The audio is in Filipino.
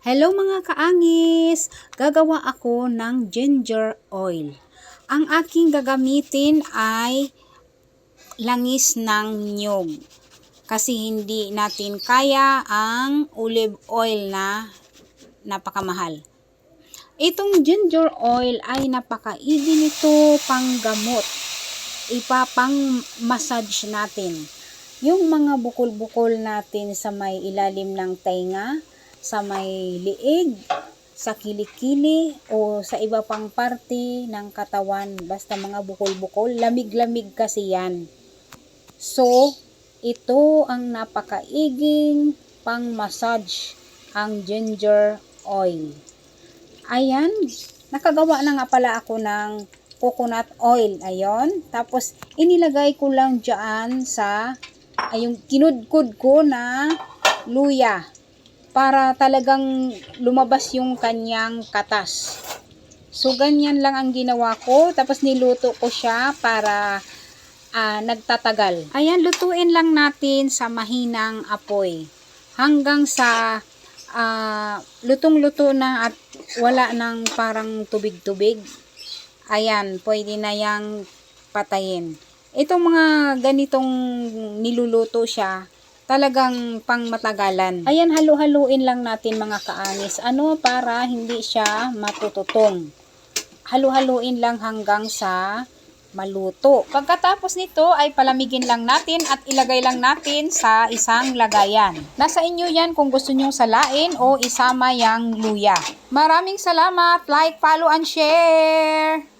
Hello mga kaangis! Gagawa ako ng ginger oil. Ang aking gagamitin ay langis ng niyog. Kasi hindi natin kaya ang olive oil na napakamahal. Itong ginger oil ay napakaigi nito panggamot. Ipapang massage natin. Yung mga bukol-bukol natin sa may ilalim ng tainga, sa may liig, sa kilikili, o sa iba pang parte ng katawan, basta mga bukol-bukol, lamig-lamig kasi yan. So, ito ang napakaiging pang-massage, ang ginger oil. Ayan, nakagawa na nga pala ako ng coconut oil, ayon. Tapos, inilagay ko lang dyan sa, yung kinudkod ko na luya, para talagang lumabas yung kanyang katas. So, ganyan lang ang ginawa ko. Tapos, niluto ko siya para nagtatagal. Ayan, lutuin lang natin sa mahinang apoy. Hanggang sa lutong-luto na at wala nang parang tubig-tubig. Ayan, pwede na yang patayin. Itong mga ganitong niluluto siya, talagang pang matagalan. Ayan, halu-haluin lang natin mga kaangis. Para hindi siya matututong. Halu-haluin lang hanggang sa maluto. Pagkatapos nito ay palamigin lang natin at ilagay lang natin sa isang lagayan. Nasa inyo yan kung gusto nyo salain o isama yang luya. Maraming salamat. Like, follow, and share!